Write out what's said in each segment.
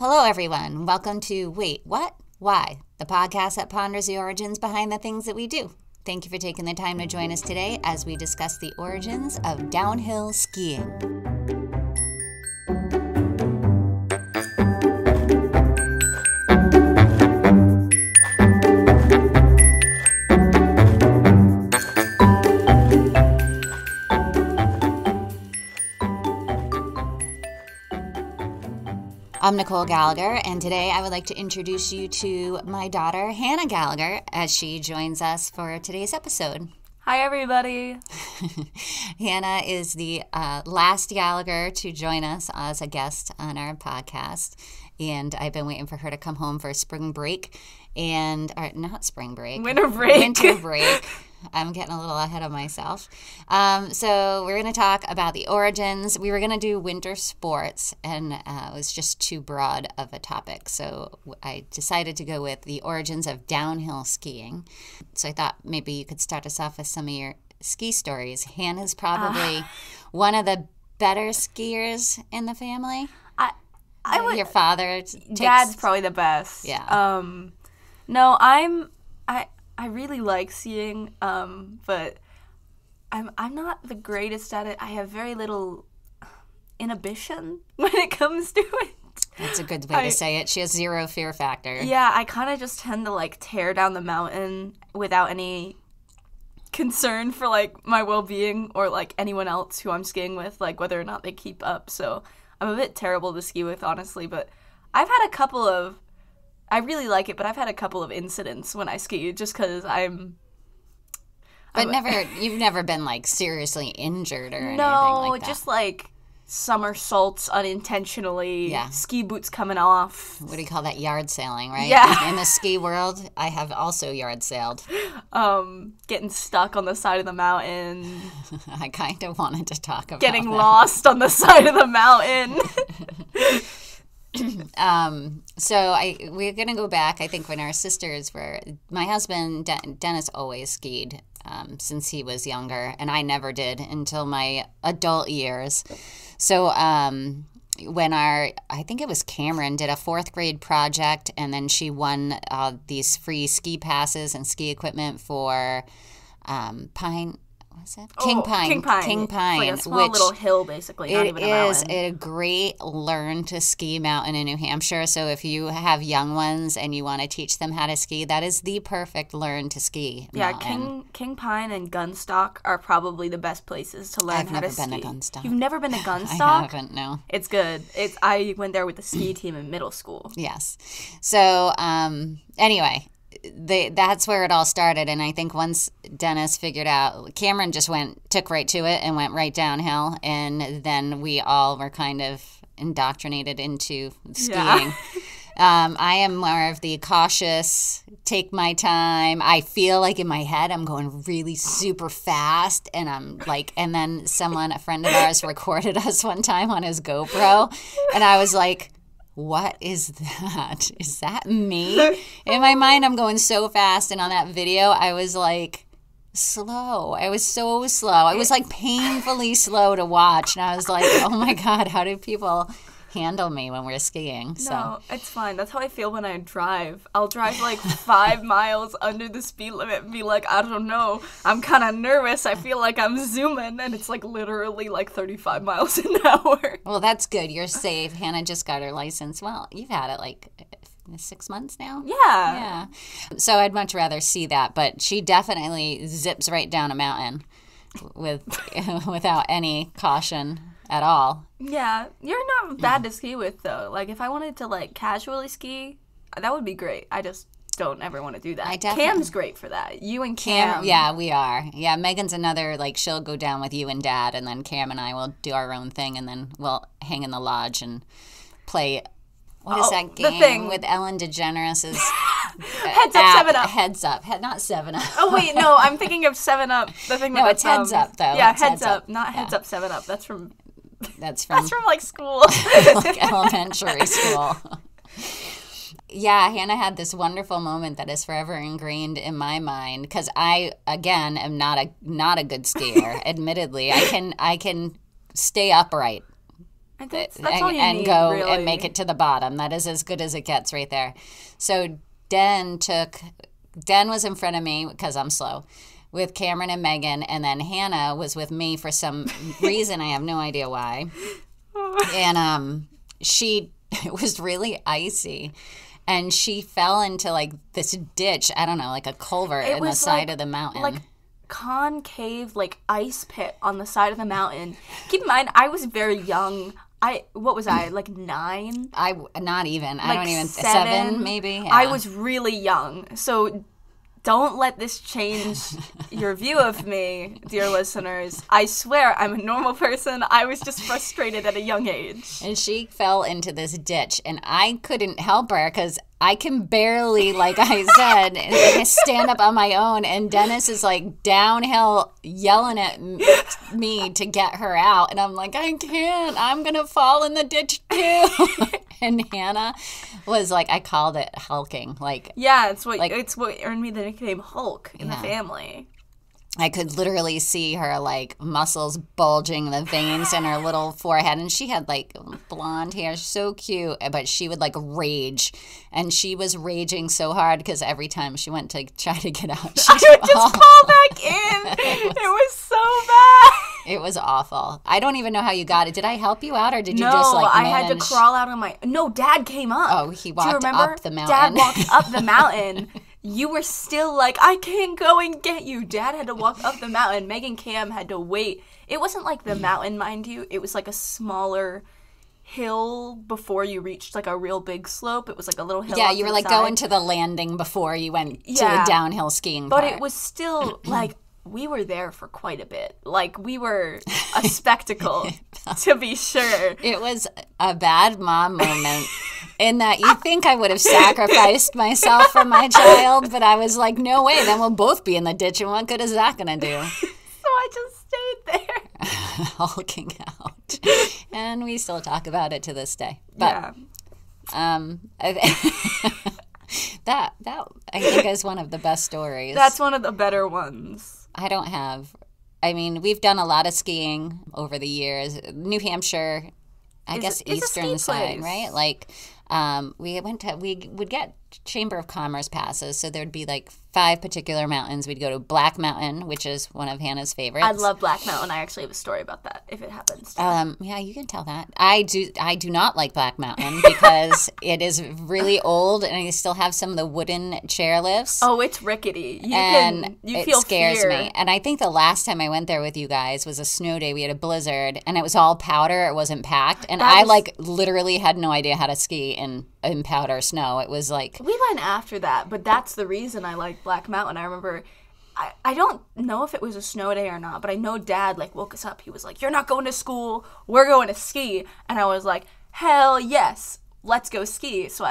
Hello, everyone. Welcome to Wait, What? Why? The podcast that ponders the origins behind the things that we do. Thank you for taking the time to join us today as we discuss the origins of downhill skiing. I'm Nicole Gallagher, and today I would like to introduce you to my daughter, Hannah Gallagher, as she joins us for today's episode. Hi, everybody. Hannah is the last Gallagher to join us as a guest on our podcast, and I've been waiting for her to come home for spring break, or not spring break. Winter break. Winter break. I'm getting a little ahead of myself. So we're going to talk about the origins. We were going to do winter sports, and it was just too broad of a topic. So I decided to go with the origins of downhill skiing. So I thought maybe you could start us off with some of your ski stories. Hannah's probably one of the better skiers in the family. I would. Your father Dad's probably the best. Yeah. No, I really like skiing, but I'm not the greatest at it. I have very little inhibition when it comes to it. That's a good way to say it. She has zero fear factor. Yeah, I kind of just tend to tear down the mountain without any concern for my well-being or anyone else who I'm skiing with, whether or not they keep up. So I'm a bit terrible to ski with, honestly, but I've had a couple of I really like it, but I've had a couple of incidents when I ski just because you've never been seriously injured or anything no, like that. Just somersaults unintentionally, Yeah. Ski boots coming off. What do you call that? Yard sailing, right? Yeah. In the ski world, I have also yard sailed. Getting stuck on the side of the mountain. I kind of wanted to talk about Getting that. lost on the side of the mountain. So we're going to go back, I think, when our sisters were, my husband, Dennis, always skied since he was younger, and I never did until my adult years. So when I think it was Cameron, did a 4th grade project, and then she won these free ski passes and ski equipment for Pine. What's it? King Pine. King Pine. It's a small little hill, basically, not even a mountain. It is a great learn to ski mountain in New Hampshire. So if you have young ones and you want to teach them how to ski, that is the perfect learn to ski mountain. King Pine and Gunstock are probably the best places to learn how to ski. I've never been to Gunstock. You've never been to Gunstock? I haven't, no. It's good. I went there with the ski team in middle school. Yes. So anyway, that's where it all started, and I think once Dennis figured out, Cameron just took right to it and went right downhill, and then we all were kind of indoctrinated into skiing. Yeah. I am more of the cautious, take my time. I feel like in my head I'm going really super fast, and and then a friend of ours recorded us one time on his GoPro, and I was like, what is that? Is that me? In my mind, I'm going so fast. And on that video, I was slow. I was so slow. I was painfully slow to watch. And I was like, oh my God, how do people handle me when we're skiing? No, it's fine. That's how I feel when I drive. I'll drive 5 miles under the speed limit and be like, I don't know. I'm kind of nervous. I feel like I'm zooming. And it's literally 35 miles an hour. Well, that's good. You're safe. Hannah just got her license. Well, you've had it 6 months now? Yeah. So I'd much rather see that. But she definitely zips right down a mountain without any caution at all. Yeah, you're not bad to ski with, though. If I wanted to casually ski, that would be great. I just don't ever want to do that. Cam's great for that. You and Cam. Yeah, we are. Yeah, Megan's another, she'll go down with you and Dad, and then Cam and I will do our own thing, and then we'll hang in the lodge and play. What is that game with Ellen DeGeneres' Heads Up, 7 Up. Heads Up. Not 7 Up. Oh, wait, no, I'm thinking of 7 Up. The thing no, it's Heads Up, though. Yeah, Heads Up. Not Heads Up, 7 Up. That's from school. Elementary school. Yeah, Hannah had this wonderful moment that is forever ingrained in my mind because I, again, am not a good skier. Admittedly, I can stay upright That's all you need, go really. and make it to the bottom. That is as good as it gets right there. So Den was in front of me because I'm slow with Cameron and Megan, and then Hannah was with me for some reason. I have no idea why. And it was really icy. And she fell into like this ditch, I don't know, like a culvert in the side of the mountain. Like concave, like ice pit on the side of the mountain. Keep in mind, I was very young. What was I, like 9? Not even. Like I don't even, 7 maybe. Yeah. I was really young. So don't let this change your view of me, dear listeners. I swear I'm a normal person. I was just frustrated at a young age. And she fell into this ditch, and I couldn't help her because I can barely, like I said, stand up on my own. And Dennis is like downhill yelling at me to get her out. And I'm like, I can't. I'm going to fall in the ditch too. And Hannah was like, I called it hulking. Like, yeah, it's what earned me the nickname Hulk in the family. I could literally see her, like, muscles bulging, the veins in her little forehead. And she had, like, blonde hair, so cute. But she would, like, rage. And she was raging so hard because every time she went to try to get out, she would just fall back in. It was so bad. It was awful. I don't even know how you got it. Did I help you out, or did you No, just, like, I manage? had to crawl out on my... No, Dad came up. Oh, he walked up the mountain. Dad walked up the mountain. You were still like, I can't go and get you. Dad had to walk up the mountain. Meg and Cam had to wait. It wasn't like the mountain, mind you. It was like a smaller hill before you reached like a real big slope. It was like a little hill. Yeah, you were like going to the landing before you went to a downhill skiing But part. it was still like, we were there for quite a bit. Like, we were a spectacle, to be sure. It was a bad mom moment in that you think I would have sacrificed myself for my child, but I was like, no way, then we'll both be in the ditch, and what good is that going to do? So I just stayed there. Hulking out. And we still talk about it to this day. But, that I think is one of the best stories. That's one of the better ones. I mean, we've done a lot of skiing over the years. New Hampshire, I guess eastern side, right? Like, we would get Chamber of Commerce passes, so there'd be like 5 particular mountains. We'd go to Black Mountain, which is one of Hannah's favorites. I love Black Mountain. I actually have a story about that, if it happens. Yeah, you can tell that. I do not like Black Mountain because it is really old, and I still have some of the wooden chairlifts. Oh, it's rickety. You it feel scares fear. me. And I think the last time I went there with you guys was a snow day. We had a blizzard, and it was all powder. It wasn't packed, and I literally had no idea how to ski in powder snow. It was like, we went after that, but that's the reason I like Black Mountain. I remember, I don't know if it was a snow day or not, but I know Dad like woke us up. He was like, "You're not going to school. We're going to ski." And I was like, "Hell yes, let's go ski." So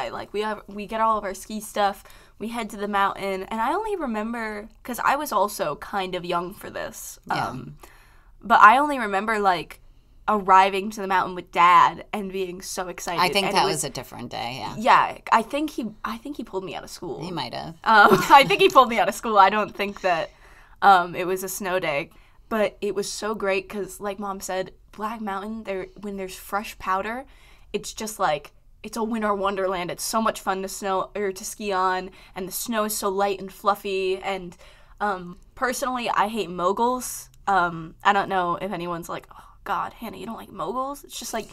we get all of our ski stuff. We head to the mountain, and I only remember because I was also kind of young for this. Yeah. But I only remember like arriving to the mountain with Dad and being so excited. I think that was a different day. Yeah. Yeah, I think he pulled me out of school. He might have. I think he pulled me out of school. I don't think that it was a snow day, but it was so great because, like Mom said, Black Mountain, when there's fresh powder, it's just like, it's a winter wonderland. It's so much fun to ski on, and the snow is so light and fluffy. And personally, I hate moguls. I don't know if anyone's like, "Oh God, Hannah, you don't like moguls?" It's just like,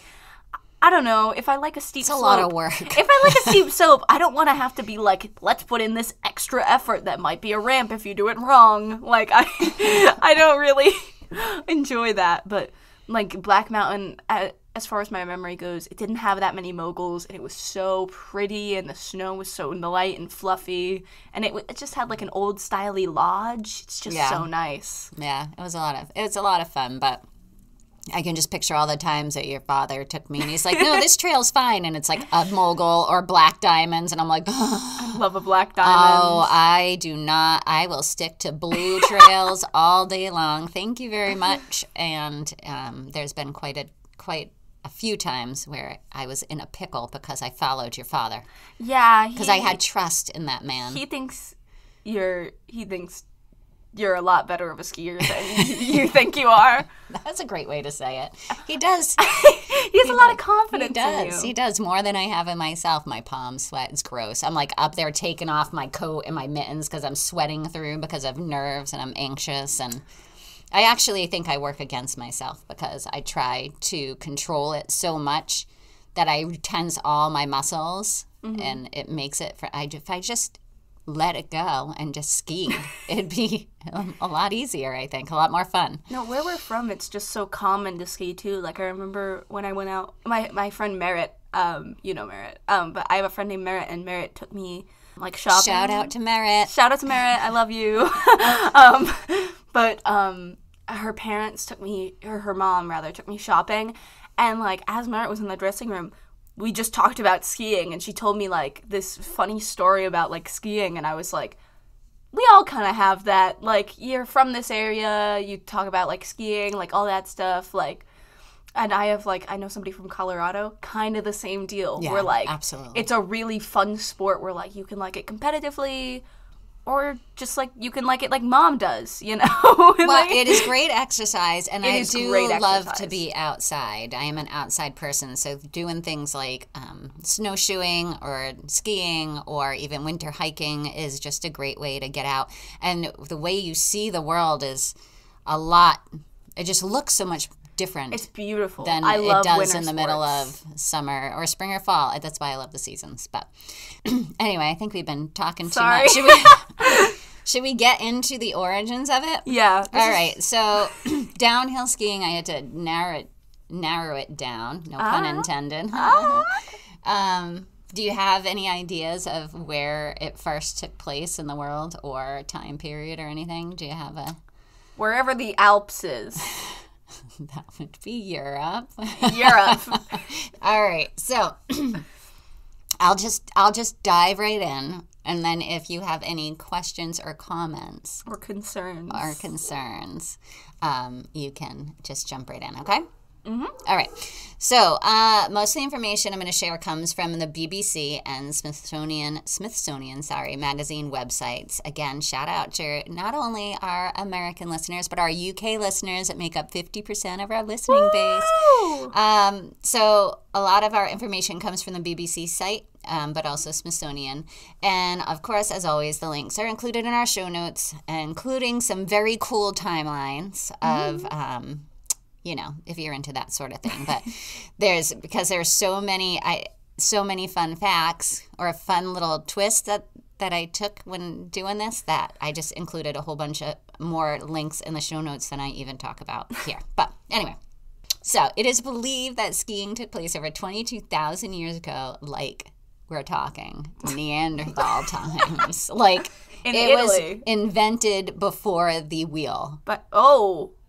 I don't know. If I like a steep slope, it's a lot of work. If I like a steep slope, I don't want to have to be like, let's put in this extra effort that might be a ramp if you do it wrong. Like, I don't really enjoy that. But like Black Mountain, as far as my memory goes, it didn't have that many moguls, and it was so pretty, and the snow was so light and fluffy, and it just had like an old styley lodge. It's just so nice. Yeah, it was a lot of fun, but I can just picture all the times that your father took me, and he's like, "No, this trail's fine," and it's like a mogul or black diamonds, and I'm like, I love a black diamond. Oh, I do not. I will stick to blue trails all day long. Thank you very much. And there's been quite a few times where I was in a pickle because I followed your father. Yeah, because I had trust in that man. He thinks you're a lot better of a skier than you think you are. That's a great way to say it. He does. He has a lot of confidence. He does. In you. He does more than I have in myself. My palms sweat. It's gross. I'm like up there taking off my coat and my mittens because I'm sweating through because of nerves and I'm anxious. And I actually think I work against myself because I try to control it so much that I tense all my muscles, and it makes it if I just let it go and just ski, it'd be a lot easier, I think, a lot more fun. No, where we're from, it's just so common to ski too. Like I remember when I went out, my friend Merritt, you know Merritt, but I have a friend named Merritt, and Merritt took me like shopping. Shout out to Merritt. Shout out to Merritt, I love you. But her parents took me, or her mom rather, took me shopping, and like as Merritt was in the dressing room, we just talked about skiing, and she told me like this funny story about like skiing, and I was like, we all kind of have that, like, you're from this area, you talk about like skiing, like all that stuff, like, and I have like, I know somebody from Colorado, kind of the same deal. Yeah, where like, absolutely. It's a really fun sport where like you can like it competitively, or just like you can like it like mom does, you know? Well, like, it is great exercise, and I do love to exercise. be outside. I am an outside person, so doing things like snowshoeing or skiing or even winter hiking is just a great way to get out. And the way you see the world is a lot, it just looks so much different. It's beautiful. Than I love it does winter in the middle of summer or spring or fall. That's why I love the seasons. But anyway, I think we've been talking too much. Should we get into the origins of it? Yeah. All right. So downhill skiing, I had to narrow it down. No pun intended. Do you have any ideas of where it first took place in the world or time period or anything? Do you have a... Wherever the Alps is. That would be Europe. Europe. All right. So I'll just dive right in, and then if you have any questions or comments or concerns, you can just jump right in. Okay. Mm-hmm. All right. So most of the information I'm going to share comes from the BBC and Smithsonian, magazine websites. Again, shout out to not only our American listeners, but our UK listeners that make up 50% of our listening base. So a lot of our information comes from the BBC site, but also Smithsonian. And of course, as always, the links are included in our show notes, including some very cool timelines of... if you're into that sort of thing. But because there's so many fun facts or a fun little twist that I took when doing this, that I just included a whole bunch of more links in the show notes than I even talk about here. But anyway, so it is believed that skiing took place over 22,000 years ago, like we're talking Neanderthal times. Like it was invented before the wheel. But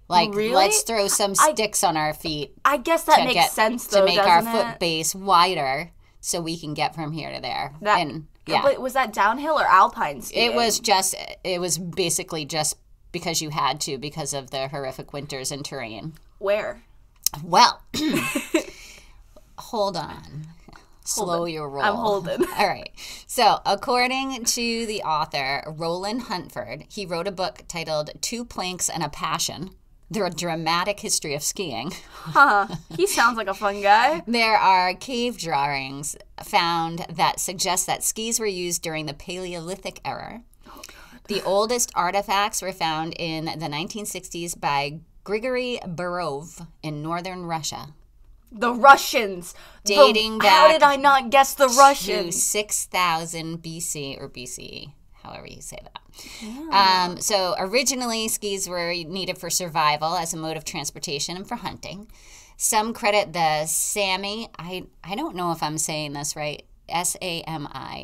like, really? Let's throw some sticks on our feet. I guess that makes sense, though, to make our doesn't foot base wider so we can get from here to there. But was that downhill or alpine skiing? It was basically just because you had to, because of the horrific winters and terrain. Where? Well, hold on. Slow your roll. I'm holding. All right. So, according to the author, Roland Huntford, he wrote a book titled Two Planks and a Passion: The Dramatic History of Skiing. Huh. He sounds like a fun guy. There are cave drawings found that suggest that skis were used during the Paleolithic era. Oh, God. The oldest artifacts were found in the 1960s by Grigory Berov in northern Russia. The Russians. Dating back. How did I not guess the Russians? To 6,000 BC or BCE, however you say that. Yeah. So originally, skis were needed for survival as a mode of transportation and for hunting. Some credit the Sami. I don't know if I'm saying this right. Sami.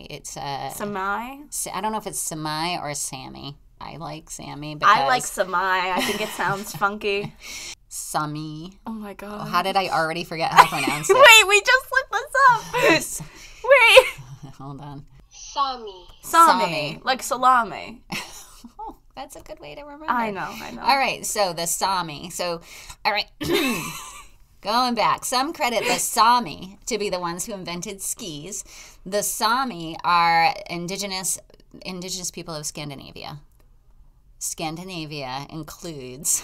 It's Sami? I don't know if it's Sami or Sami. I like Sami because I like Sami. I think it sounds funky. Sami. Oh my God. How did I already forget how to pronounce it? Wait, we just looked this up. Wait. Hold on. Sami. Like salami. Oh, that's a good way to remember. I know. All right, so the Sami. So, all right. Going back, some credit the Sami to be the ones who invented skis. The Sami are indigenous people of Scandinavia. Scandinavia includes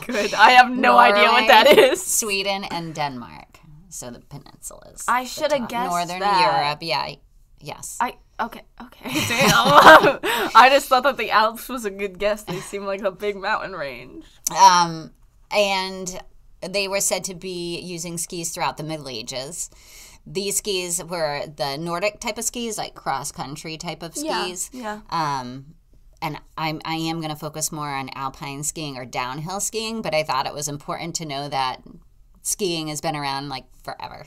Good. I have no idea what that Norway, is. Sweden, and Denmark. So the peninsulas. I should have guessed Northern that. Europe. Yeah. Yes. Okay. Damn. I just thought that the Alps was a good guess. They seem like a big mountain range. And they were said to be using skis throughout the Middle Ages. These skis were the Nordic type of skis, like cross-country type of skis. Yeah. And I am going to focus more on alpine skiing or downhill skiing, but I thought it was important to know that skiing has been around like forever.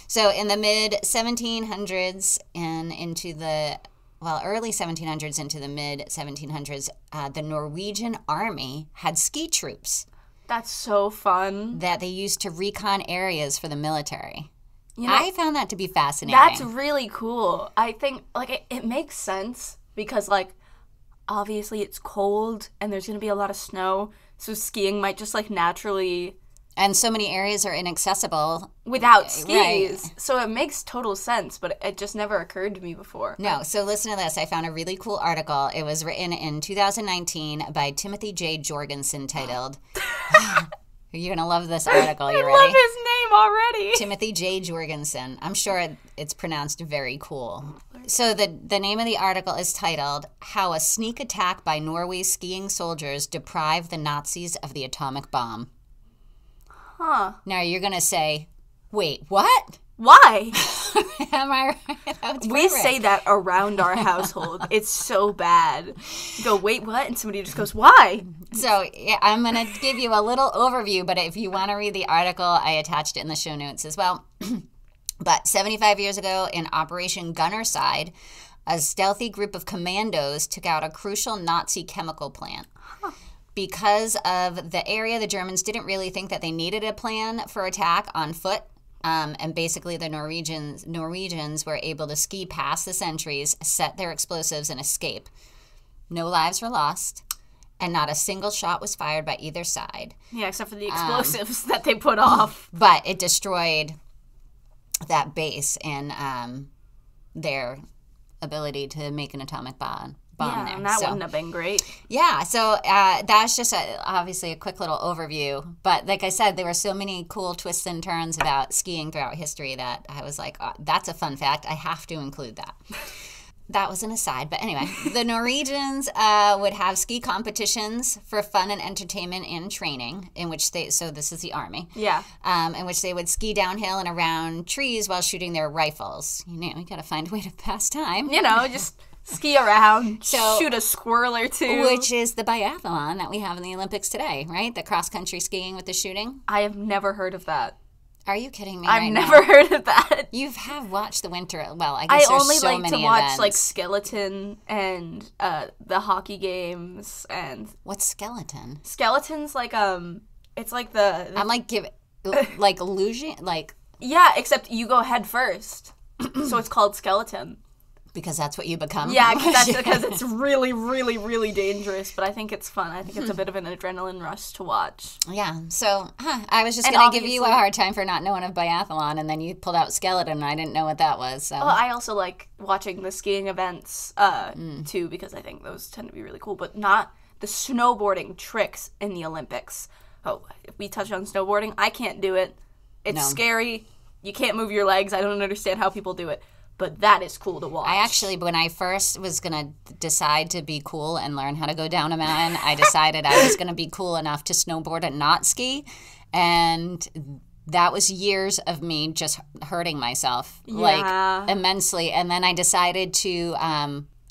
So in the mid-1700s and into the, early 1700s into the mid-1700s, the Norwegian army had ski troops. That's so fun. That they used to recon areas for the military. You know, I found that to be fascinating. That's really cool. I think, like, it makes sense because, like, obviously it's cold and there's going to be a lot of snow, so skiing might just, like, naturally... And so many areas are inaccessible. Without skis. Right. So it makes total sense, but it just never occurred to me before. No, so listen to this. I found a really cool article. It was written in 2019 by Timothy J. Jorgensen titled... You're going to love this article. You ready? I love his name already. Timothy J. Jorgensen. I'm sure it's pronounced very cool. So the name of the article is titled, How a Sneak Attack by Norway's Skiing Soldiers Deprived the Nazis of the Atomic Bomb. Huh. Now you're going to say, wait, what? Why? Am I right? That's We perfect. say that around our household. It's so bad. You go, wait, what? And somebody just goes, why? So yeah, I'm going to give you a little overview, but if you want to read the article, I attached it in the show notes as well. But 75 years ago in Operation Gunnerside, a stealthy group of commandos took out a crucial Nazi chemical plant. Because of the area, the Germans didn't really think that they needed a plan for attack on foot. And basically the Norwegians were able to ski past the sentries, set their explosives, and escape. No lives were lost, and not a single shot was fired by either side. Yeah, except for the explosives that they put off. But it destroyed that base and their ability to make an atomic bomb Yeah, there. and that wouldn't have been great. Yeah, so that's just obviously a quick little overview. But like I said, there were so many cool twists and turns about skiing throughout history that I was like, oh, that's a fun fact. I have to include that. That was an aside. But anyway, the Norwegians would have ski competitions for fun and entertainment and training, in which so this is the army. Yeah. In which they would ski downhill and around trees while shooting their rifles. You got to find a way to pass time. Just... ski around, So- shoot a squirrel or two. Which is the biathlon that we have in the Olympics today, right? The cross-country skiing with the shooting. I have never heard of that. Are you kidding me? I've right never now? heard of that. You have watched the winter. Well, I I guess there's only so like many to watch events. like skeleton and the hockey games and What's skeleton? skeletons like it's like the I'm like like illusion, like yeah, except you go head first. So it's called skeleton. because that's what you become. Yeah, because it's really, really, really dangerous. But I think it's fun. I think it's a bit of an adrenaline rush to watch. Yeah. So I was just And going to give you a obviously- hard time for not knowing of biathlon, and then you pulled out skeleton, and I didn't know what that was. So. Well, I also like watching the skiing events too because I think those tend to be really cool. But not the snowboarding tricks in the Olympics. Oh, if we touch on snowboarding, I can't do it. It's scary. You can't move your legs. I don't understand how people do it. But that is cool to watch. I actually, when I first was going to decide to be cool and learn how to go down a mountain, I decided I was going to be cool enough to snowboard and not ski. And that was years of me just hurting myself, like, immensely. And then I decided to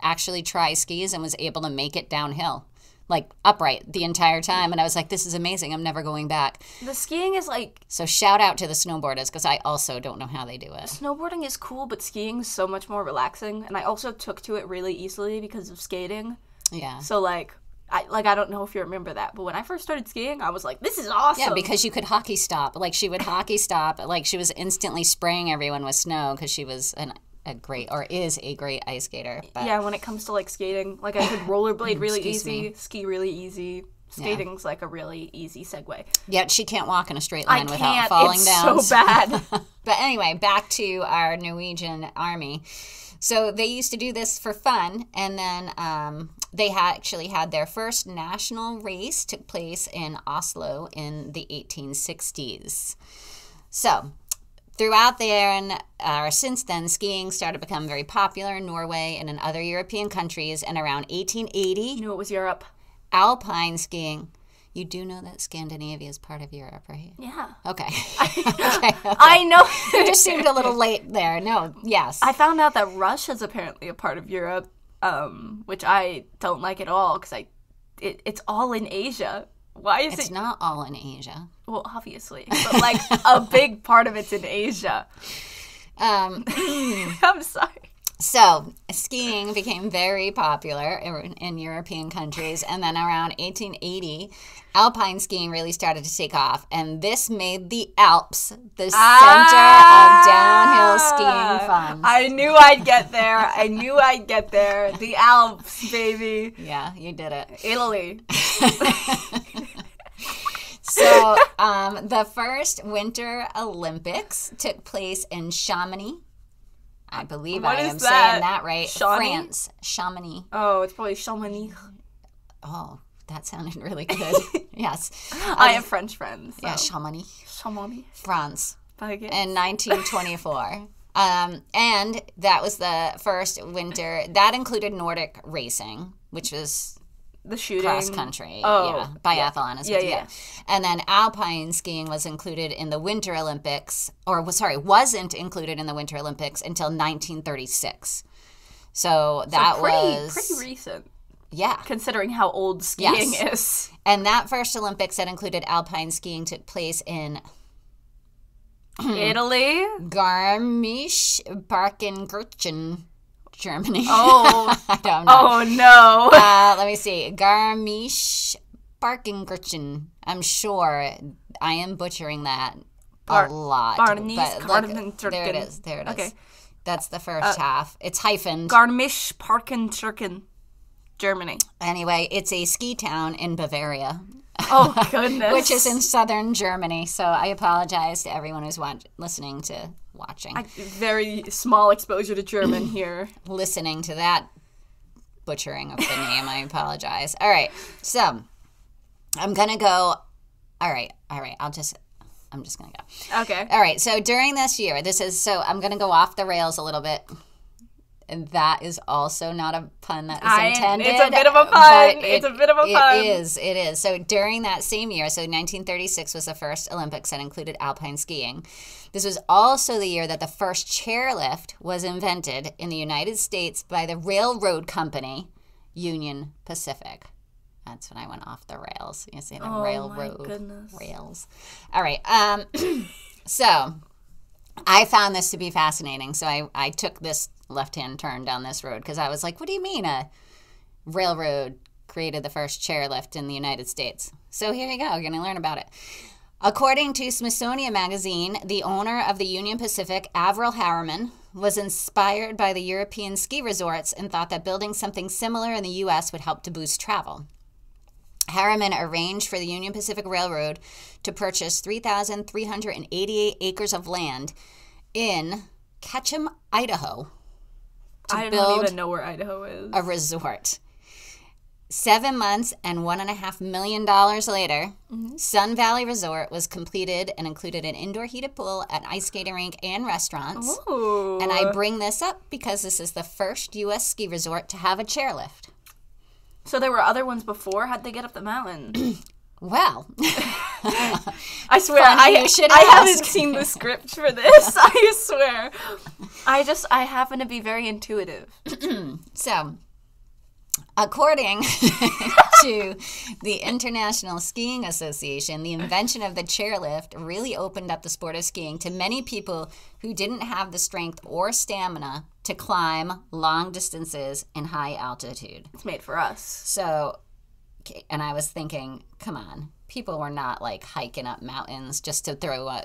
actually try skis and was able to make it downhill, like, upright the entire time. And I was like, this is amazing. I'm never going back. The skiing is like... So shout out to the snowboarders, because I also don't know how they do it. Snowboarding is cool, but skiing is so much more relaxing. And I also took to it really easily because of skating. Yeah. So, I don't know if you remember that, but when I first started skiing, I was like, this is awesome. Yeah, because you could hockey stop. Like, she would hockey stop. Like, she was instantly spraying everyone with snow because she was is a great ice skater. But. Yeah, when it comes to, like, skating, like, I could rollerblade really Excuse easy, me. ski really easy, Skating's like a really easy segue. Yet she can't walk in a straight line without can't. falling It's down. so bad. But anyway, back to our Norwegian army. So they used to do this for fun, and then they actually had their first national race took place in Oslo in the 1860s. So throughout there and since then, skiing started to become very popular in Norway and in other European countries. And around 1880, You knew it was Europe. alpine skiing. You do know that Scandinavia is part of Europe, right? Yeah. Okay. Okay. I know. You just seemed a little late there. No, yes. I found out that Russia's apparently a part of Europe, which I don't like at all because it's all in Asia. Why is It's not all in Asia. Well, obviously, but like a big part of it's in Asia. I'm sorry. So skiing became very popular in European countries, and then around 1880, alpine skiing really started to take off, and this made the Alps the center of downhill skiing fun. I knew I'd get there. The Alps, baby. Yeah, you did it. Italy. So the first Winter Olympics took place in Chamonix. I believe What I is am that? saying that right. Shawnee? France. Chamonix. Oh, it's probably Chamonix. Oh, that sounded really good. Yes. I have French friends. So. Yeah, Chamonix. Chamonix. France. Baguette. In 1924. And that was the first winter. That included Nordic racing, which was The shooting. cross country. Oh, yeah. Biathlon is Yeah, what you yeah. get. And then alpine skiing was included in the Winter Olympics, wasn't included in the Winter Olympics until 1936. So that was pretty recent, yeah. considering how old skiing Yes. is. And that first Olympics that included alpine skiing took place in Italy. Garmisch-Partenkirchen, Germany. Oh. I don't know. Oh no. Let me see. Garmisch-Partenkirchen. I'm sure I am butchering that a lot. Barnies, but look, there it Garmisch-Partenkirchen. is. There it is. Okay. That's the first half. It's hyphened. Garmisch-Partenkirchen, Germany. Anyway, it's a ski town in Bavaria. Oh goodness. Which is in southern Germany. So I apologize to everyone who's listening to watching. Very small exposure to German here. Listening to that butchering of the name, I apologize. All right. So I'm going to go. All right. I'm just going to go. Okay. All right. So during this year, I'm going to go off the rails a little bit. And that is also not a pun that is intended. It's a bit of a pun. It's a bit of a pun. It is. So during that same year, so 1936 was the first Olympics that included alpine skiing. This was also the year that the first chairlift was invented in the United States by the railroad company, Union Pacific. That's when I went off the rails. You see the railroad. My goodness. Rails. All right. So I found this to be fascinating. So I took this left-hand turn down this road because I was like, what do you mean a railroad created the first chairlift in the United States? So here you go. You're going to learn about it. According to Smithsonian Magazine, the owner of the Union Pacific, Averell Harriman, was inspired by the European ski resorts and thought that building something similar in the U.S. would help to boost travel. Harriman arranged for the Union Pacific Railroad to purchase 3,388 acres of land in Ketchum, Idaho, I don't even know where Idaho is. a resort. 7 months and $1.5 million later, Sun Valley Resort was completed and included an indoor heated pool, an ice skating rink, and restaurants. Ooh. And I bring this up because this is the first U.S. ski resort to have a chairlift. So there were other ones before? How'd they get up the mountain? Well, I swear, you should I ask. haven't seen the script for this. I swear. I happen to be very intuitive. So, according to the International Skiing Association, the invention of the chairlift really opened up the sport of skiing to many people who didn't have the strength or stamina to climb long distances in high altitude. It's made for us. So, and I was thinking, come on, people were not like hiking up mountains just to throw a,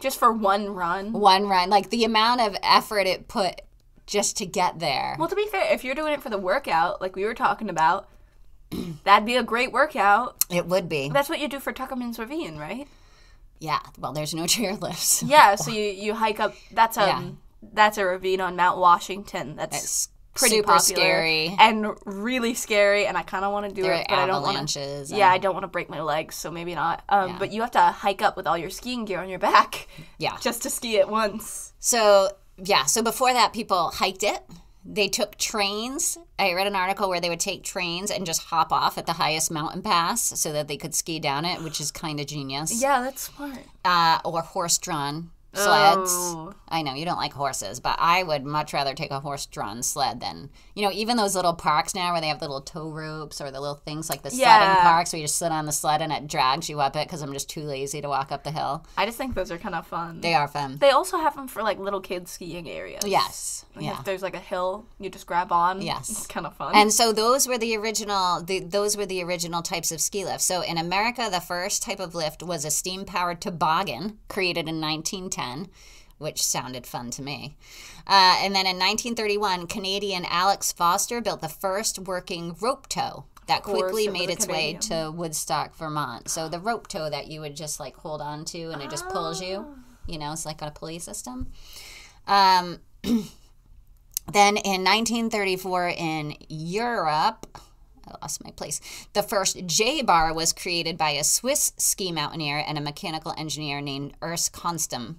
Just for one run? one run. Like the amount of effort it put just to get there. Well, to be fair, if you're doing it for the workout, like we were talking about, That'd be a great workout. It would be. That's what you do for Tuckerman's Ravine, right? Yeah. Well, there's no chairlifts. Yeah, so you hike up. That's a ravine on Mount Washington. That's pretty super popular scary and really scary. And I kind of want to do it, but I don't want to. Yeah, I don't want to break my legs, so maybe not. But you have to hike up with all your skiing gear on your back. Yeah. Just to ski it once. So before that, people hiked it. They took trains. I read an article where they would take trains and just hop off at the highest mountain pass so that they could ski down it, which is kind of genius. Yeah, that's smart. Or horse-drawn sleds. Oh. I know you don't like horses, but I would much rather take a horse-drawn sled than, even those little parks now where they have little tow ropes or the little things like the sledding parks where you just sit on the sled and it drags you up it because I'm just too lazy to walk up the hill. I just think those are kind of fun. They are fun. They also have them for like little kids skiing areas. Yes. If there's like a hill you just grab on. Yes. It's kind of fun. And so those were the original types of ski lifts. So in America, the first type of lift was a steam-powered toboggan created in 1910, which sounded fun to me. And then in 1931, Canadian Alex Foster built the first working rope tow that quickly made its way to Woodstock, Vermont. So the rope tow that you would just like hold on to and it just pulls you, it's like a pulley system. Then in 1934 in Europe, I lost my place, the first J-bar was created by a Swiss ski mountaineer and a mechanical engineer named Urs Konstam.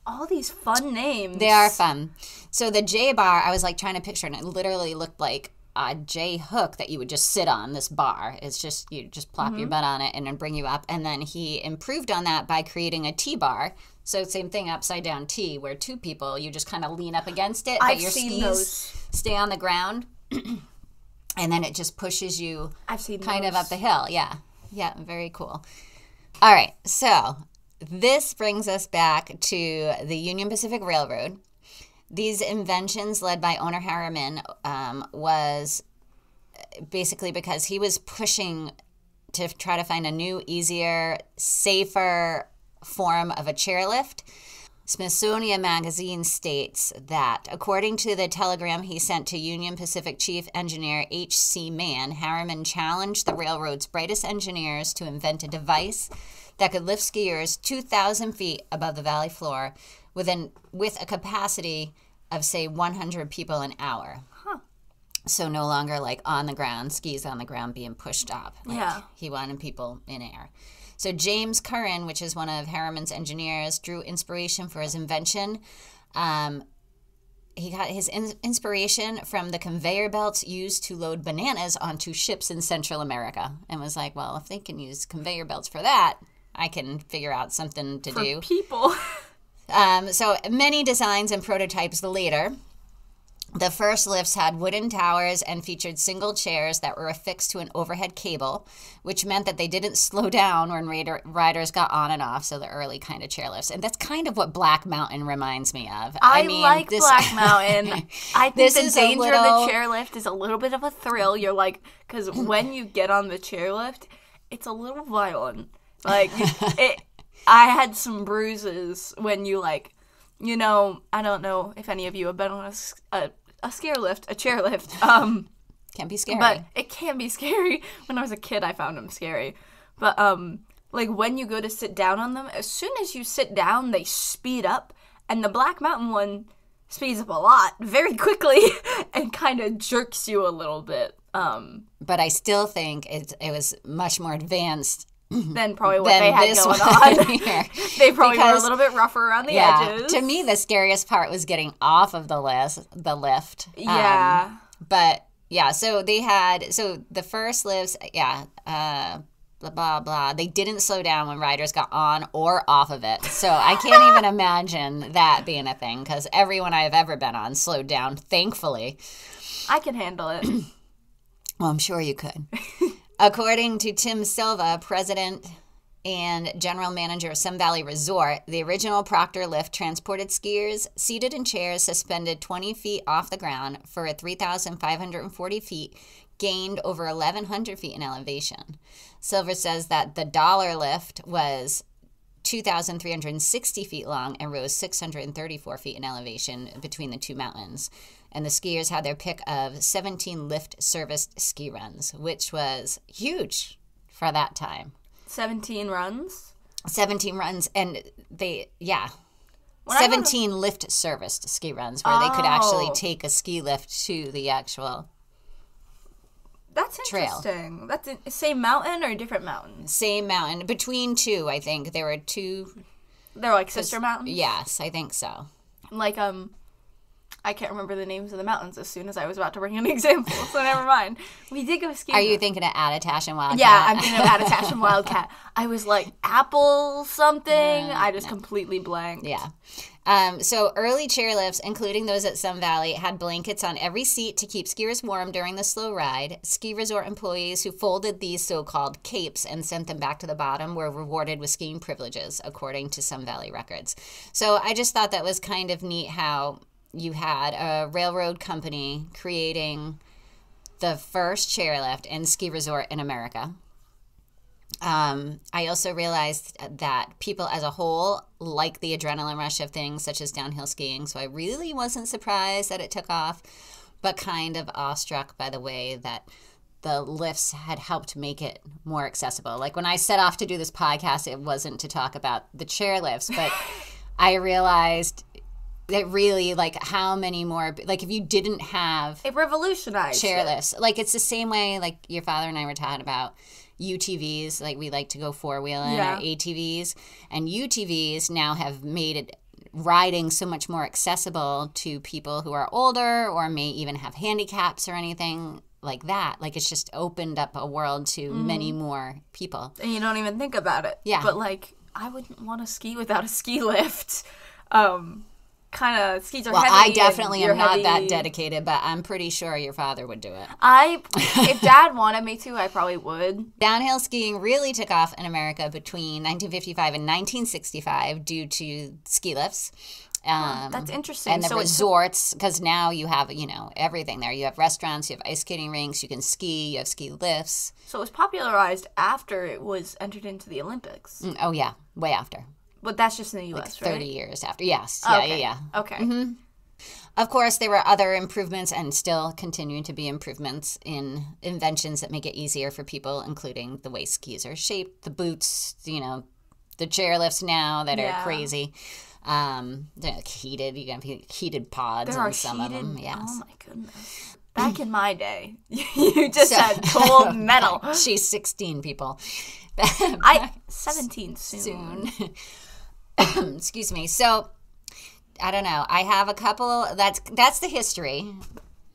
All these fun names. They are fun. So the J-bar, I was like trying to picture it, and it literally looked like a J hook that you would just sit on, this bar. It's just, you just plop your butt on it and then bring you up. And then he improved on that by creating a T-bar. So same thing, upside down T, where two people, you just kind of lean up against it, but your skis stay on the ground. And then it just pushes you kind of up the hill. Yeah. Yeah, very cool. All right, so this brings us back to the Union Pacific Railroad. These inventions led by owner Harriman was basically because he was pushing to try to find a new, easier, safer form of a chairlift. Smithsonian Magazine states that, according to the telegram he sent to Union Pacific Chief Engineer H.C. Mann, Harriman challenged the railroad's brightest engineers to invent a device that could lift skiers 2,000 feet above the valley floor with a capacity of, say, 100 people an hour. Huh. So no longer like on the ground, skis on the ground being pushed up. Yeah. He wanted people in air. So James Curran, which is one of Harriman's engineers, drew inspiration for his invention. He got his inspiration from the conveyor belts used to load bananas onto ships in Central America, and was like, well, if they can use conveyor belts for that, I can figure out something to do. For people. So many designs and prototypes later. The first lifts had wooden towers and featured single chairs that were affixed to an overhead cable, which meant that they didn't slow down when riders got on and off, so the early kind of chairlifts. And that's kind of what Black Mountain reminds me of. I mean, like Black Mountain. I think the danger of the chairlift is a little bit of a thrill. You're like, because when you get on the chairlift, it's a little violent. Like, I had some bruises when you I don't know if any of you have been on a chairlift. Can be scary. But it can be scary. When I was a kid, I found them scary. But, when you go to sit down on them, as soon as you sit down, they speed up. And the Black Mountain one speeds up a lot very quickly and kind of jerks you a little bit. But I still think it was much more advanced than probably what they had going on. Here. They probably were a little bit rougher around the edges. To me, the scariest part was getting off of the lift. Yeah. But yeah, so the first lifts, blah, blah, blah. They didn't slow down when riders got on or off of it. So I can't even imagine that being a thing, because everyone I've ever been on slowed down, thankfully. I can handle it. Well, I'm sure you could. According to Tim Silva, president and general manager of Sun Valley Resort, the original Proctor lift transported skiers seated in chairs suspended 20 feet off the ground for a 3,540 feet, gained over 1,100 feet in elevation. Silver says that the dollar lift was 2,360 feet long and rose 634 feet in elevation between the two mountains. And the skiers had their pick of 17 lift-serviced ski runs, which was huge for that time. 17 runs? 17 runs, and 17 lift-serviced ski runs where they could actually take a ski lift to the actual That's interesting. trail. That's same mountain or different mountains? Same mountain. Between two, I think. There were two. They're like sister mountains? Yes, I think so. Like, I can't remember the names of the mountains as soon as I was about to bring an example, so never mind. We did go skiing. Are you thinking of Attitash and Wildcat? Yeah, I'm thinking of Attitash and Wildcat. I was like, apple something? I just completely blanked. Yeah. So early chairlifts, including those at Sun Valley, had blankets on every seat to keep skiers warm during the slow ride. Ski resort employees who folded these so-called capes and sent them back to the bottom were rewarded with skiing privileges, according to Sun Valley records. So I just thought that was kind of neat how you had a railroad company creating the first chairlift and ski resort in America. I also realized that people as a whole like the adrenaline rush of things such as downhill skiing, so I really wasn't surprised that it took off, but kind of awestruck by the way that the lifts had helped make it more accessible. Like when I set off to do this podcast, it wasn't to talk about the chairlifts, but I realized that really, like, how many more, like, if you didn't have It revolutionized chairlifts, like, it's the same way, like, your father and I were talking about UTVs, like, we like to go four-wheeling or ATVs, and UTVs now have made it riding so much more accessible to people who are older or may even have handicaps or anything like that. Like, it's just opened up a world to many more people. And you don't even think about it. Yeah. But, like, I wouldn't want to ski without a ski lift. Kind of skis are heavy. Well, I definitely am not heavy. that dedicated, but I'm pretty sure your father would do it. If Dad wanted me to, I probably would. Downhill skiing really took off in America between 1955 and 1965 due to ski lifts. That's interesting. And the resorts, because now you have, everything there. You have restaurants, you have ice skating rinks, you can ski, you have ski lifts. So it was popularized after it was entered into the Olympics. Oh, yeah, way after. But that's just in the U.S., like 30 right? years after. Yes. Oh, Yeah, okay. yeah. Okay. Mm-hmm. Of course, there were other improvements and still continuing to be improvements in inventions that make it easier for people, including the way skis are shaped, the boots, the chairlifts now that are crazy. They're like heated. You can have heated pods on some of them. Yes. Oh, my goodness. Back in my day, you just had cold metal. She's 16, people. 17 soon. Excuse me. So, I don't know. I have a couple. That's the history.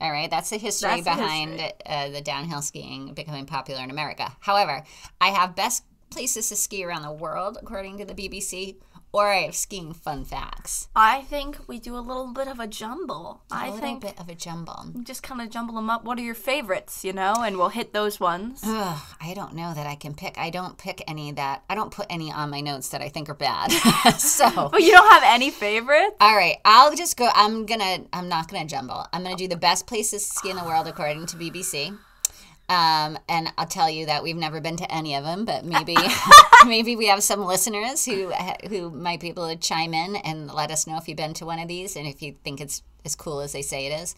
All right. That's the history behind the downhill skiing becoming popular in America. However, I have best places to ski around the world, according to the BBC, or I have skiing fun facts. I think we do a little bit of a jumble. A little bit of a jumble. Just kind of jumble them up. What are your favorites, and we'll hit those ones. I don't know that I can pick. I don't pick any that, I don't put any on my notes that I think are bad. So. But you don't have any favorites? All right. I'll just go, I'm not going to jumble. I'm going to do the best places to ski in the world according to BBC. And I'll tell you that we've never been to any of them, but maybe maybe we have some listeners who might be able to chime in and let us know if you've been to one of these and if you think it's as cool as they say it is.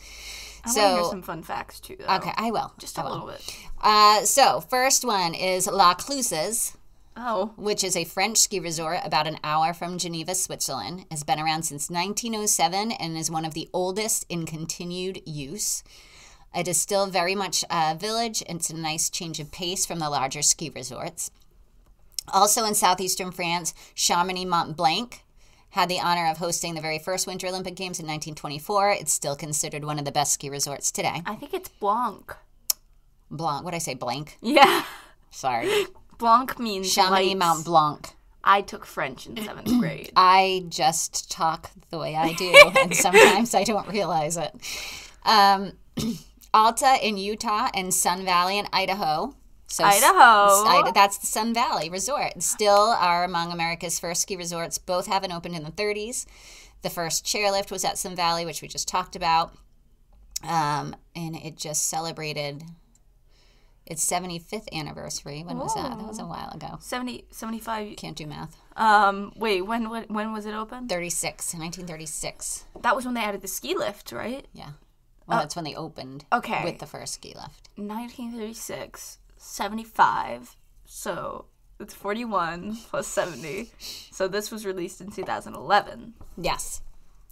I want to hear some fun facts too, though. Okay, I will. Just a little bit. So first one is La Clusaz. Oh. Which is a French ski resort about an hour from Geneva, Switzerland. Has been around since 1907 and is one of the oldest in continued use. It is still very much a village. It's a nice change of pace from the larger ski resorts. Also in southeastern France, Chamonix Mont Blanc had the honor of hosting the very first Winter Olympic Games in 1924. It's still considered one of the best ski resorts today. I think it's Blanc. Blanc. What did I say? Blanc? Yeah. Sorry. Blanc means Chamonix lights. Mont Blanc. I took French in 7th grade. I just talk the way I do, and sometimes I don't realize it. Alta in Utah and Sun Valley in Idaho. So Idaho. That's the Sun Valley Resort. Still are among America's first ski resorts. Both haven't opened in the 30s. The first chairlift was at Sun Valley, which we just talked about. And it just celebrated its 75th anniversary. When was that? That was a while ago. 75. Can't do math. Wait, when was it open? 1936. That was when they added the ski lift, right? Yeah. Well, that's when they opened. Okay. With the first ski lift. 1936, 75. So it's 41 plus 70. So this was released in 2011. Yes.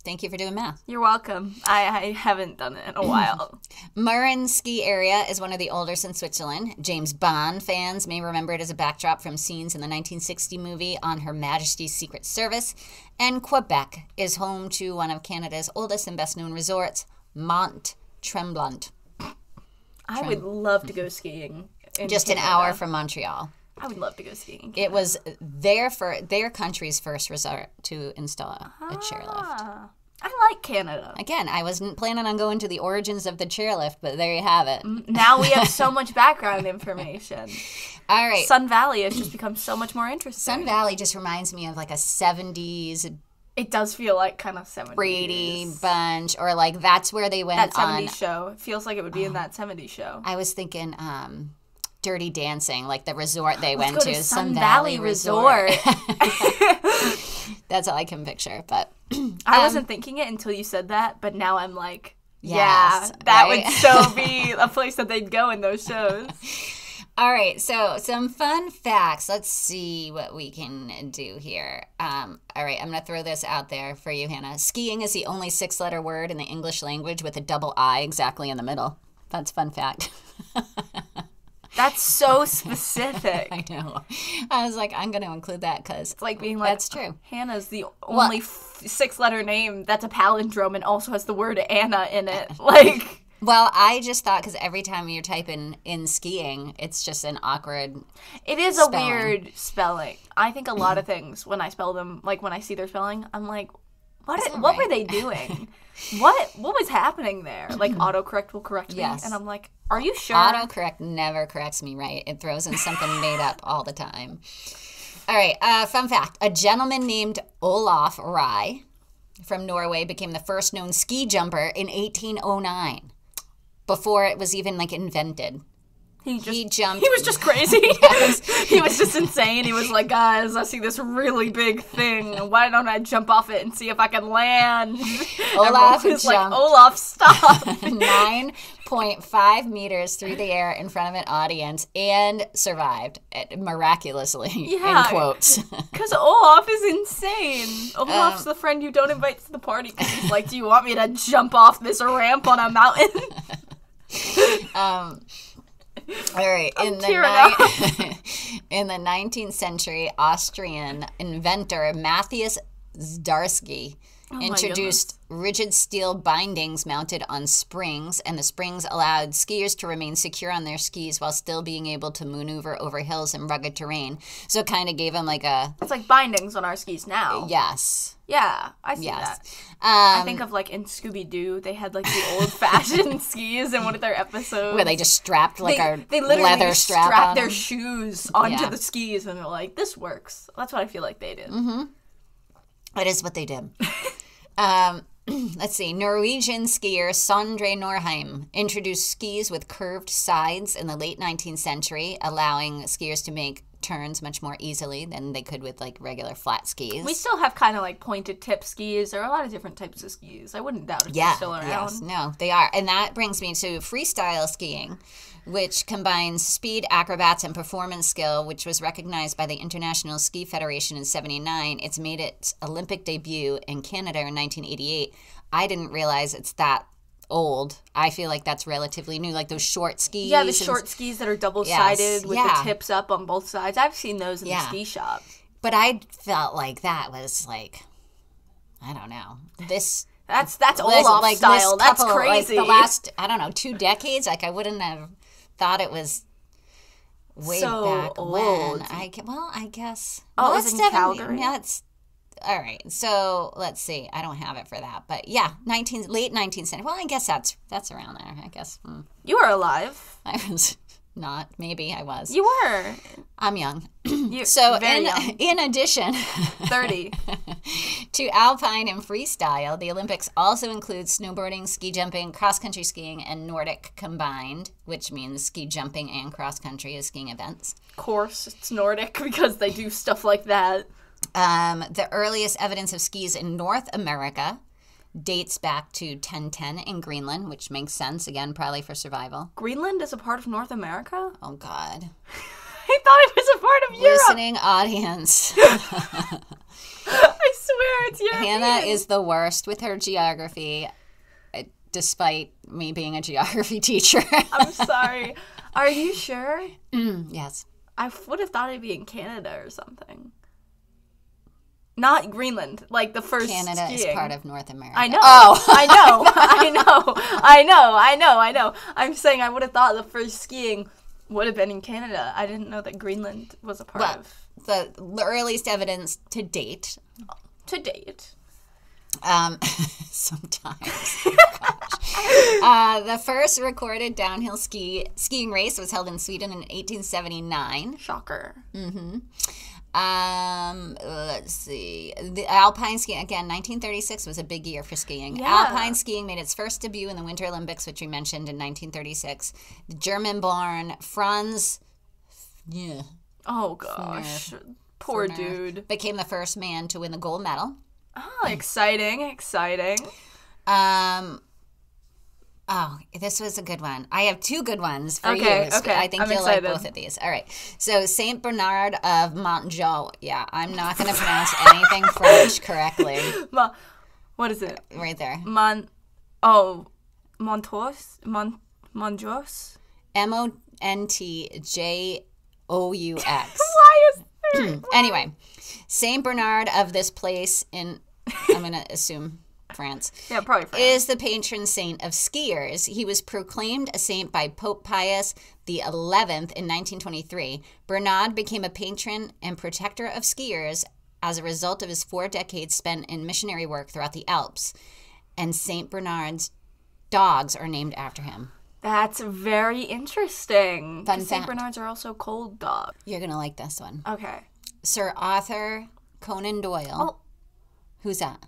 Thank you for doing math. You're welcome. I haven't done it in a while. Murren ski area is one of the oldest in Switzerland. James Bond fans may remember it as a backdrop from scenes in the 1960 movie On Her Majesty's Secret Service. And Quebec is home to one of Canada's oldest and best-known resorts, Mont Tremblant. I would love to go skiing in Just Canada. an hour from Montreal. I would love to go skiing. It was their country's first resort to install a chairlift. I like Canada. Again, I wasn't planning on going to the origins of the chairlift, but there you have it. Now we have so much background information. All right. Sun Valley has just become so much more interesting. Sun Valley just reminds me of like a 70s It does feel like kind of 70s. Brady Bunch, or like that's where they went that 70s show. It feels like it would be in that 70s show. I was thinking Dirty Dancing, like the resort they Let's went go to. Sun Valley Resort. That's all I can picture. But I wasn't thinking it until you said that, but now I'm like, yes, that right? would so be a place that they'd go in those shows. All right, so some fun facts. Let's see what we can do here. All right, I'm going to throw this out there for you, Hannah. Skiing is the only 6-letter word in the English language with a double I exactly in the middle. That's a fun fact. That's so specific. I know. I was like, I'm going to include that because It's like being like, that's true. Hannah's the only 6-letter name that's a palindrome and also has the word Anna in it. Like... Well, I just thought because every time you're typing in skiing, it's just an awkward It is spelling. a weird spelling. I think a lot of things, when I spell them, like when I see their spelling, I'm like, what were they doing? What was happening there? Like autocorrect will correct me. Yes. And I'm like, are you sure? Autocorrect never corrects me right. It throws in something made up all the time. All right, fun fact. A gentleman named Olaf Rye from Norway became the first known ski jumper in 1809. Before it was even, like, invented. He jumped. He was just crazy. Yes. He was just insane. He was like, guys, I see this really big thing. Why don't I jump off it and see if I can land? Olaf was like, jumped Olaf, stop. 9.5 meters through the air in front of an audience and survived, miraculously, in quotes. Because Olaf is insane. Olaf's the friend you don't invite to the party because he's like, do you want me to jump off this ramp on a mountain? All right. In the 19th century, Austrian inventor Matthias Zdarsky introduced rigid steel bindings mounted on springs, and the springs allowed skiers to remain secure on their skis while still being able to maneuver over hills and rugged terrain. So it kind of gave them like a... It's like bindings on our skis now. Yes. Yeah, I see that. I think of like in Scooby-Doo, they had like the old-fashioned skis in one of their episodes. Where they just strapped like they a leather strap on strapped their them. shoes onto the skis and they're like, this works. That's what I feel like they did. Mm-hmm. That is what they did. Let's see. Norwegian skier Sondre Norheim introduced skis with curved sides in the late 19th century, allowing skiers to make turns much more easily than they could with like regular flat skis. We still have kind of like pointed tip skis. There are a lot of different types of skis. I wouldn't doubt if they're still around. Yes, no, they are. And that brings me to freestyle skiing, which combines speed, acrobats, and performance skill, which was recognized by the International Ski Federation in 1979. It's made its Olympic debut in Canada in 1988. I didn't realize it's that old. I feel like that's relatively new, like those short skis. Yeah, the short skis that are double-sided with the tips up on both sides. I've seen those in the ski shop. But I felt like that was like, I don't know, this... That's Olaf like style. That's crazy. Like the last, I don't know, 2 decades, like I wouldn't have thought it was way back old. when. I guess. Oh, it was in Calgary? Yeah, it's... All right, so let's see. I don't have it for that, but yeah, late 19th century. Well, I guess that's around there. I guess you were alive. I was not. Maybe I was. You were. I'm young. You're So very young. in addition 30. to alpine and freestyle, the Olympics also include snowboarding, ski jumping, cross-country skiing, and Nordic combined, which means ski jumping and cross-country as skiing events. Of course, it's Nordic because they do stuff like that. The earliest evidence of skis in North America dates back to 1010 in Greenland, which makes sense, again, probably for survival. Greenland is a part of North America? Oh, God. I thought it was a part of Europe. Listening audience. I swear it's European. Hannah is the worst with her geography, despite me being a geography teacher. I'm sorry. Are you sure? Yes. I would have thought it'd be in Canada or something. Not Greenland, like the first Canada skiing. is part of North America. I know. Oh. I know. I'm saying I would have thought the first skiing would have been in Canada. I didn't know that Greenland was a part of. The earliest evidence to date. To date. Sometimes. The first recorded downhill skiing race was held in Sweden in 1879. Shocker. Let's see. The alpine skiing, again, 1936 was a big year for skiing. Yeah. Alpine skiing made its first debut in the Winter Olympics, which we mentioned in 1936. The German-born Franz Oh, gosh. Poor dude. became the first man to win the gold medal. Oh, exciting. Oh, this was a good one. I have two good ones for you. Okay. I think I'm you'll excited. like both of these. All right. So, Saint Bernard of Mont Blanc. Yeah, I'm not going to pronounce anything French correctly. What is it? Right there. Montos? Monjos? Montjous. Why is there? Anyway, Saint Bernard of this place in, I'm going to assume France, Yeah, probably France. is the patron saint of skiers. He was proclaimed a saint by Pope Pius XI in 1923. Bernard became a patron and protector of skiers as a result of his 4 decades spent in missionary work throughout the Alps. And Saint Bernard's dogs are named after him. That's very interesting. Fun St. fact. Bernards are also cold dogs. You're going to like this one. Okay. Sir Arthur Conan Doyle. Oh. Who's that?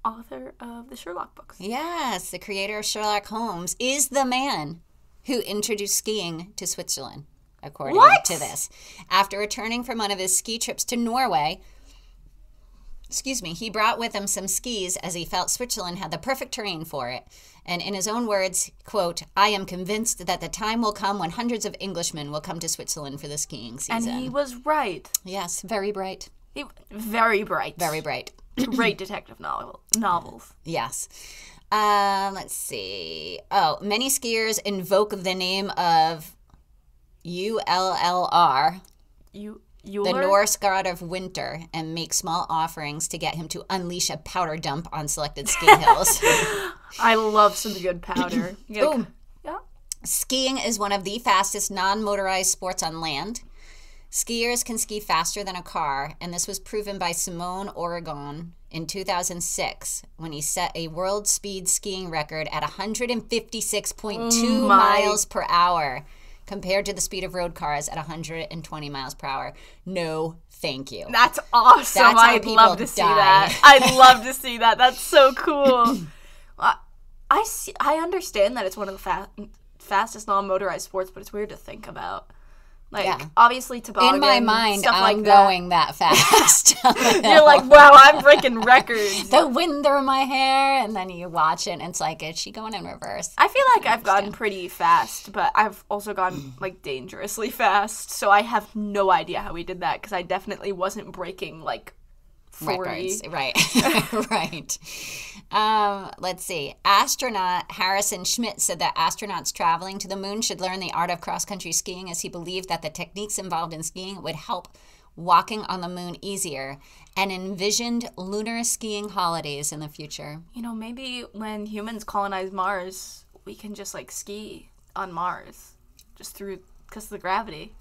Author of the Sherlock books. Yes, the creator of Sherlock Holmes is the man who introduced skiing to Switzerland, according to this. After returning from one of his ski trips to Norway, he brought with him some skis as he felt Switzerland had the perfect terrain for it. And in his own words, quote, "I am convinced that the time will come when hundreds of Englishmen will come to Switzerland for the skiing season." And he was right. Yes, very bright. Very bright. Very bright. Great detective novels. Yes. Let's see. Oh, many skiers invoke the name of Ullr, the Norse god of winter, and make small offerings to get him to unleash a powder dump on selected ski hills. I love some good powder. Boom. Yeah. Skiing is one of the fastest non-motorized sports on land. Skiers can ski faster than a car, and this was proven by Simone Oregon in 2006 when he set a world speed skiing record at 156.2 miles per hour compared to the speed of road cars at 120 miles per hour. No, thank you. That's awesome. That's how I'd people love to see die. that. I'd love to see that. That's so cool. I understand that it's one of the fastest non-motorized sports, but it's weird to think about. Obviously toboggan. In my mind, stuff I'm like that. going that fast. You're like, wow, I'm breaking records. The wind through my hair, and then you watch it, and it's like, is she going in reverse? I feel like I've gotten pretty fast, but I've also gone, dangerously fast, so I have no idea how we did that, because I definitely wasn't breaking, 40. Records. Right. Right. Let's see. Astronaut Harrison Schmitt said that astronauts traveling to the moon should learn the art of cross-country skiing, as he believed that the techniques involved in skiing would help walking on the moon easier, and envisioned lunar skiing holidays in the future. Maybe when humans colonize Mars, we can just, ski on Mars, just because of the gravity.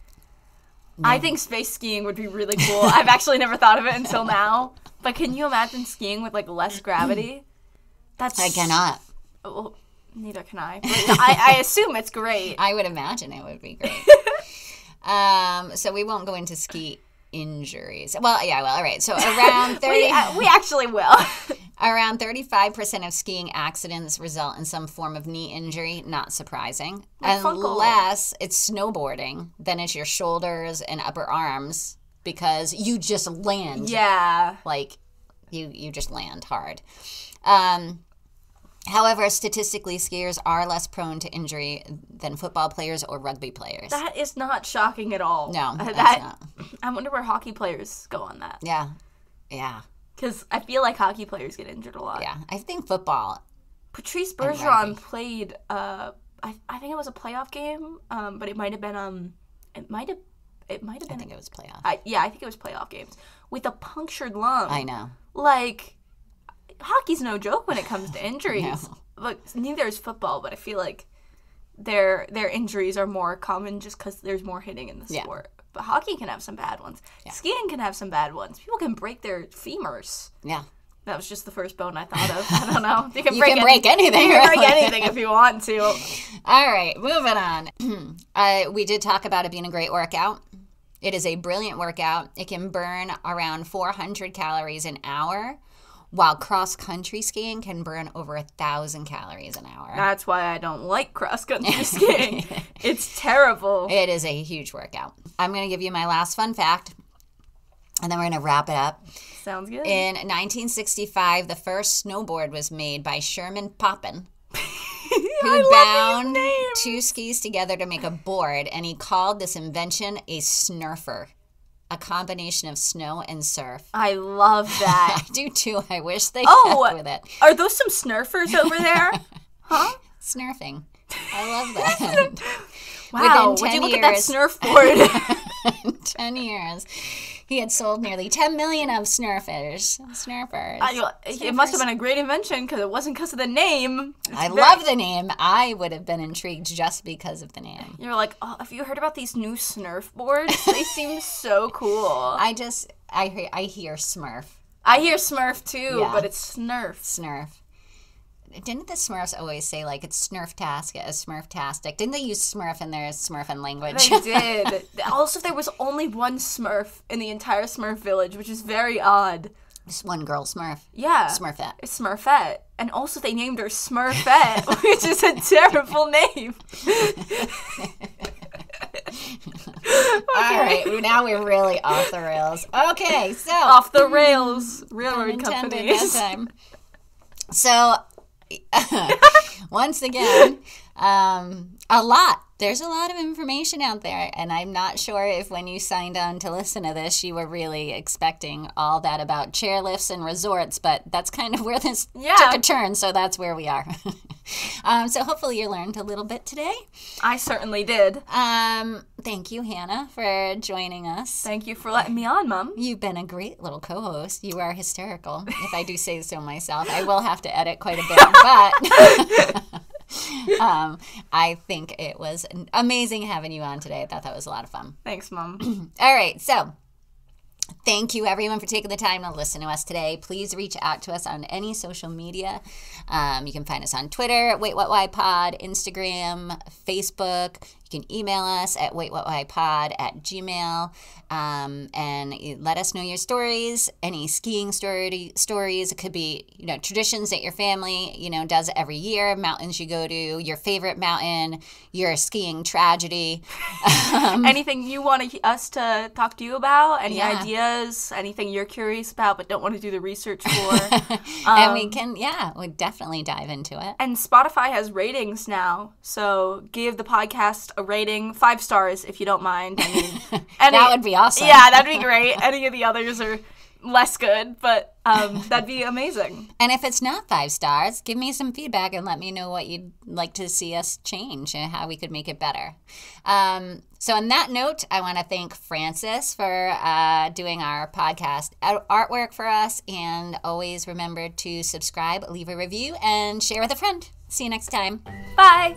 Yeah. I think space skiing would be really cool. I've actually never thought of it until now. But can you imagine skiing with, less gravity? I cannot. Well, neither can I. But I assume it's great. I would imagine it would be great. So we won't go into ski injuries. Well, yeah, well, all right. So around 30... we actually will. Around 35% of skiing accidents result in some form of knee injury. Not surprising. Unless it's snowboarding, then it's your shoulders and upper arms because you just land. Yeah. Like, you just land hard. However, statistically, skiers are less prone to injury than football players or rugby players. That is not shocking at all. No, that's not. I wonder where hockey players go on that. Yeah. Yeah. Because I feel like hockey players get injured a lot. Yeah. I think football. Patrice Bergeron played, I think it was a playoff game, but it might have been, it might have been. I think it was playoff. I think it was playoff games. With a punctured lung. I know. Like, hockey's no joke when it comes to injuries. No. Look, neither is football, but I feel like their injuries are more common just because there's more hitting in the sport. But hockey can have some bad ones. Yeah. Skiing can have some bad ones. People can break their femurs. Yeah. That was just the first bone I thought of. I don't know. You can break anything. You can break anything if you want to. All right, moving on. We did talk about it being a great workout. It is a brilliant workout. It can burn around 400 calories an hour, while cross-country skiing can burn over 1,000 calories an hour. That's why I don't like cross-country skiing. It's terrible. It is a huge workout. I'm going to give you my last fun fact, and then we're going to wrap it up. Sounds good. In 1965, the first snowboard was made by Sherman Poppin, who bound two skis together to make a board, and he called this invention a snurfer. A combination of snow and surf. I love that. I do too. I wish they kept with it. Are those some snurfers over there? Huh? Snurfing. I love that. Wow. Would you look at that snurfboard? In 10 years, he had sold nearly 10 million of snurfers. It must have been a great invention because it wasn't because of the name. I love the name. I would have been intrigued just because of the name. You're like, oh, have you heard about these new snurfboards? They seem so cool. I hear Smurf. I hear Smurf too, but it's Snurf. Snurf. Didn't the Smurfs always say, like, it's Snurftastic, Smurftastic? Didn't they use Smurf in their Smurfing language? They did. Also, there was only one Smurf in the entire Smurf village, which is very odd. Just one girl Smurf. Yeah. Smurfette. Smurfette. And also they named her Smurfette, which is a terrible name. All right, now we're really off the rails. Okay, so. Off the rails. Railroad companies. That time. So, once again, there's a lot of information out there, and I'm not sure if when you signed on to listen to this, you were really expecting all that about chairlifts and resorts, but that's kind of where this took a turn, so that's where we are. So hopefully you learned a little bit today. I certainly did. Thank you, Hannah, for joining us. Thank you for letting me on, Mom. You've been a great little co-host. You are hysterical, if I do say so myself. I will have to edit quite a bit, but I think it was amazing having you on today. I thought that was a lot of fun. Thanks, Mom. All right, so thank you, everyone, for taking the time to listen to us today. Please reach out to us on any social media. You can find us on Twitter, Wait What Why Pod, Instagram, Facebook. You can email us at waitwhatwhypod@gmail.com, and let us know your stories, any skiing stories. It could be, traditions that your family, does every year, mountains you go to, your favorite mountain, your skiing tragedy. Anything you want us to talk to you about, any ideas, anything you're curious about but don't want to do the research for. And we can, we'd definitely dive into it. And Spotify has ratings now, so give the podcast a rating, 5 stars if you don't mind. I mean, that would be awesome. Yeah, that'd be great. Any of the others are less good, but that'd be amazing. And if it's not 5 stars, give me some feedback and let me know what you'd like to see us change and how we could make it better. So on that note, I want to thank Francis for doing our podcast artwork for us, and always remember to subscribe, leave a review, and share with a friend. See you next time. Bye.